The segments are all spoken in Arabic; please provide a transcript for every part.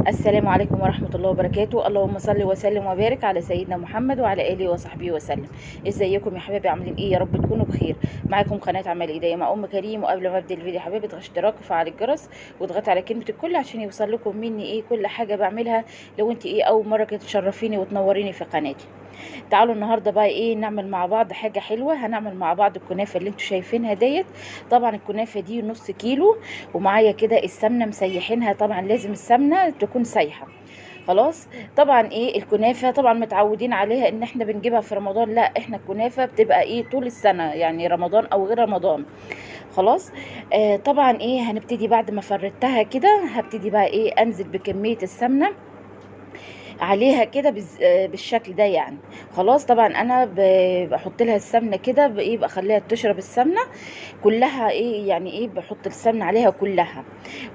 السلام عليكم ورحمة الله وبركاته. اللهم صل وسلم وبارك على سيدنا محمد وعلى آله وصحبه وسلم. ازيكم يا حبايبي؟ عاملين ايه؟ يا رب تكونوا بخير. معاكم قناة عمل ايديا مع ام كريم. وقبل ما ابدا الفيديو حبايبي اضغطوا اشتراك وفعل الجرس واضغطوا على كلمة الكل عشان يوصل لكم مني ايه كل حاجة بعملها. لو انت ايه اول مرة كده تشرفيني وتنوريني في قناتي. تعالوا النهارده بقى ايه نعمل مع بعض حاجه حلوه. هنعمل مع بعض الكنافه اللي انتوا شايفينها ديت. طبعا الكنافه دي نص كيلو، ومعايا كده السمنه مسيحينها. طبعا لازم السمنه تكون سايحه. خلاص. طبعا ايه الكنافه طبعا متعودين عليها ان احنا بنجيبها في رمضان. لا، احنا الكنافه بتبقى ايه طول السنه، يعني رمضان او غير رمضان. خلاص. طبعا ايه هنبتدي بعد ما فردتها كده، هبتدي بقى ايه انزل بكميه السمنه عليها كده بالشكل ده يعني. خلاص. طبعا انا بحط لها السمنه كده بايه، بخليها تشرب السمنه كلها ايه، يعني ايه بحط السمنه عليها كلها.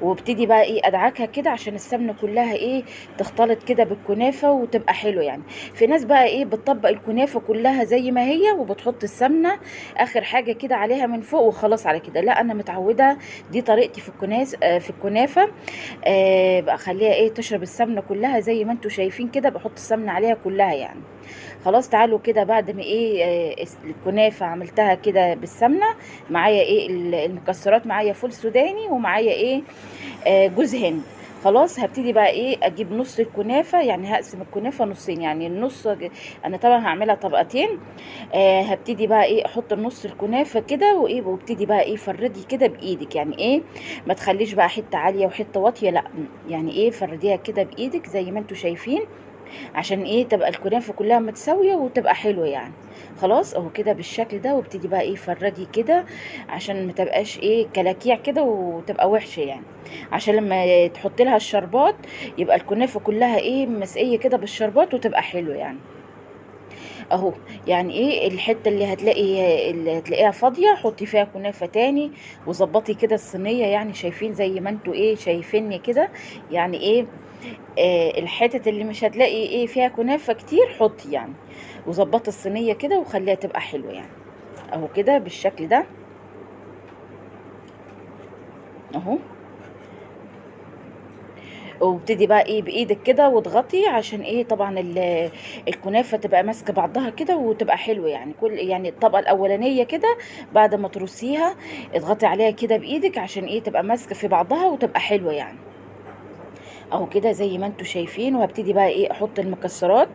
وابتدي بقى ايه ادعكها كده عشان السمنه كلها ايه تختلط كده بالكنافه وتبقى حلو يعني. في ناس بقى ايه بتطبق الكنافه كلها زي ما هي وبتحط السمنه اخر حاجه كده عليها من فوق وخلاص على كده. لا، انا متعوده دي طريقتي في الكنافه. بقى اخليها ايه تشرب السمنه كلها زي ما انتوا شايفين كده، بحط السمنه عليها كلها يعني. خلاص. تعالوا كده بعد ما ايه الكنافه عملتها كده بالسمنه. معايا ايه المكسرات، معايا فول سوداني ومعايا ايه جوز هند. خلاص. هبتدي بقى ايه اجيب نص الكنافه، يعني هقسم الكنافه نصين، يعني النص انا طبعا هعملها طبقتين. هبتدي بقى ايه احط نص الكنافه كده وايه، وابتدي بقى ايه فردي كده بايدك، يعني ايه ما تخليش بقى حته عاليه وحته واطيه، لا، يعني ايه فرديها كده بايدك زي ما انتوا شايفين عشان ايه تبقى الكنافه كلها متساويه وتبقى حلوه يعني. خلاص اهو كده بالشكل ده. وابتدي بقى ايه فردي كده عشان ما تبقاش ايه كلاكيع كده وتبقى وحشه يعني. عشان لما تحط لها الشربات يبقى الكنافه كلها ايه مسقيه كده بالشربات وتبقى حلوه يعني. اهو. يعني ايه الحته اللي هتلاقيها فاضيه حطي فيها كنافه تاني وظبطي كده الصينيه، يعني شايفين زي ما انتوا ايه شايفيني كده. يعني ايه الحتت اللي مش هتلاقي ايه فيها كنافه كتير حطي يعني. وظبطي الصينيه كده وخليها تبقى حلوه يعني. اهو كده بالشكل ده. اهو. وابتدي بقى ايه بايدك كده واضغطي عشان ايه طبعا الكنافه تبقى ماسكه بعضها كده وتبقى حلوه يعني. يعني الطبقه الاولانيه كده بعد ما ترصيها اضغطي عليها كده بايدك عشان ايه تبقى ماسكه في بعضها وتبقى حلوه يعني. اهو كده زي ما انتوا شايفين. وهبتدي بقى ايه احط المكسرات.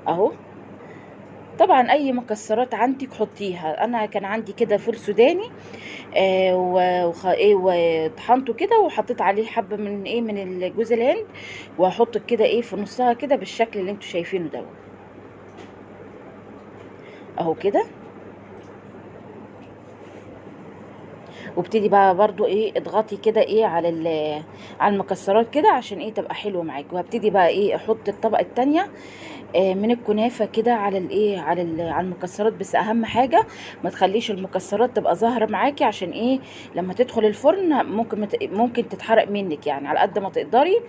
اهو. طبعا اي مكسرات عندك حطيها. انا كان عندي كده فول سوداني وطحنته كده وحطيت عليه حبه من ايه من الجوز الهند. وهحط كده ايه في نصها كده بالشكل اللي انتوا شايفينه دوت. اهو كده. وابتدي بقى برضو ايه اضغطي كده ايه على المكسرات كده عشان ايه تبقى حلوه معاكي. وهبتدي بقى ايه احط الطبقه التانية من الكنافه كده على المكسرات. بس اهم حاجه ما تخليش المكسرات تبقى ظاهره معاكي عشان ايه لما تدخل الفرن ممكن تتحرق منك يعني. على قد ما تقدري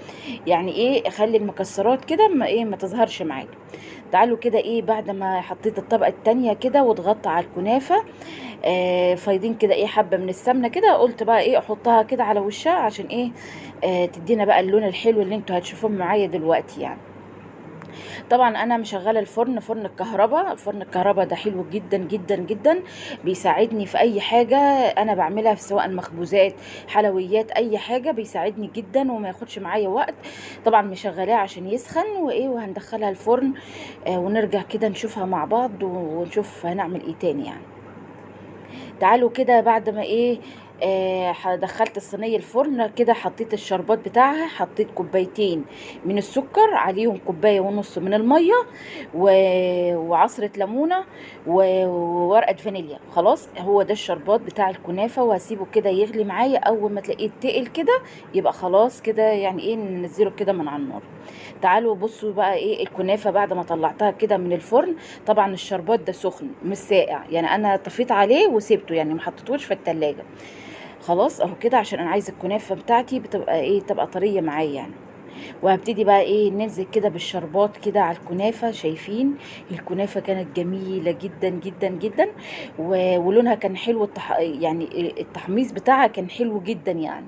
يعني ايه خلي المكسرات كده ما تظهرش معاكي. تعالوا كده ايه بعد ما حطيت الطبقه التانية كده وضغطت على الكنافه فايضين كده ايه حبه من السمنه كده. قلت بقى ايه احطها كده على وشها عشان ايه تدينا بقى اللون الحلو اللي انتوا هتشوفوه معايا دلوقتي يعني. طبعا انا مشغله فرن الكهرباء. فرن الكهرباء ده حلو جدا جدا جدا، بيساعدني في اي حاجه انا بعملها، سواء مخبوزات حلويات اي حاجه بيساعدني جدا وما ياخدش معايا وقت. طبعا مشغلاه عشان يسخن وايه وهندخلها الفرن ونرجع كده نشوفها مع بعض ونشوف هنعمل ايه تاني يعني. تعالوا كده بعد ما ايه دخلت الصينيه الفرن كده، حطيت الشربات بتاعها. حطيت كوبايتين من السكر عليهم كوبايه ونص من الميه وعصره ليمونه وورقه فانيليا. خلاص. هو ده الشربات بتاع الكنافه. وهسيبه كده يغلي معايا. اول ما تلاقيه تقل كده يبقى خلاص كده، يعني ايه ننزله كده من على النار. تعالوا بصوا بقى ايه الكنافه بعد ما طلعتها كده من الفرن. طبعا الشربات ده سخن مش ساقع، يعني انا طفيت عليه وسيبته يعني ما حطيتوش في التلاجة. خلاص اهو كده عشان انا عايزه الكنافه بتاعتي بتبقى ايه تبقى طريه معايا يعني. وهبتدي بقى ايه ننزل كده بالشربات كده على الكنافه. شايفين الكنافه كانت جميله جدا جدا جدا ولونها كان حلو. يعني التحميص بتاعها كان حلو جدا يعني.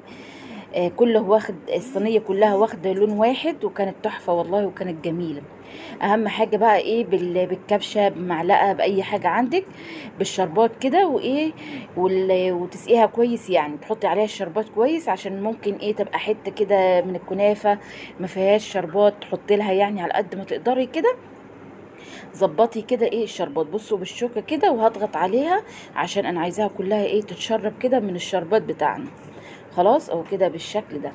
كله واخد الصينيه كلها واخده لون واحد، وكانت تحفه والله وكانت جميله. اهم حاجه بقى ايه بالكبشه، بمعلقه، باي حاجه عندك، بالشربات كده وايه، وتسقيها كويس، يعني تحطي عليها الشربات كويس، عشان ممكن ايه تبقى حته كده من الكنافه ما فيهاش شربات، تحطي لها يعني على قد ما تقدري كده. ظبطي كده ايه الشربات، بصوا بالشوكه كده، وهضغط عليها عشان انا عايزاها كلها ايه تتشرب كده من الشربات بتاعنا. خلاص اهو كده بالشكل ده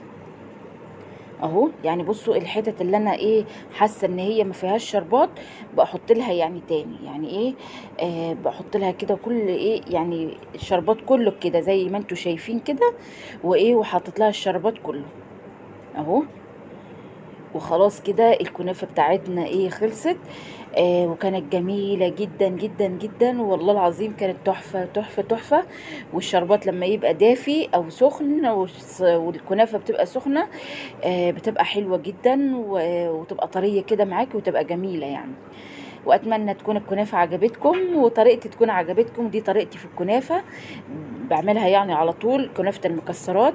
اهو. يعني بصوا الحتت اللي انا ايه حاسه ان هي ما فيهاش شربات، بحط لها يعني تاني، يعني ايه بحط لها كده كل ايه، يعني الشربات كله كده زي ما انتوا شايفين كده، وايه وحاطط لها الشربات كله اهو. وخلاص كده الكنافة بتاعتنا ايه خلصت. وكانت جميلة جدا جدا جدا، والله العظيم كانت تحفة تحفة تحفة. والشربات لما يبقى دافي او سخن، والكنافة بتبقى سخنة، بتبقى حلوة جدا، وتبقى طرية كده معاكي، وتبقى جميلة يعني. واتمنى تكون الكنافة عجبتكم، وطريقتي تكون عجبتكم. دي طريقتي في الكنافة، بعملها يعني على طول، كنافة المكسرات.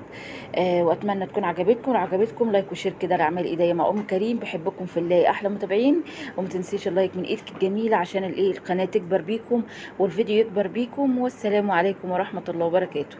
واتمنى تكون عجبتكم. لو عجبتكم لايك وشير كده لاعمال ايديا مع ام كريم. بحبكم في الله احلى متابعين. وما تنسيش اللايك من ايدك الجميلة، عشان الايه القناة تكبر بيكم والفيديو يكبر بيكم. والسلام عليكم ورحمة الله وبركاته.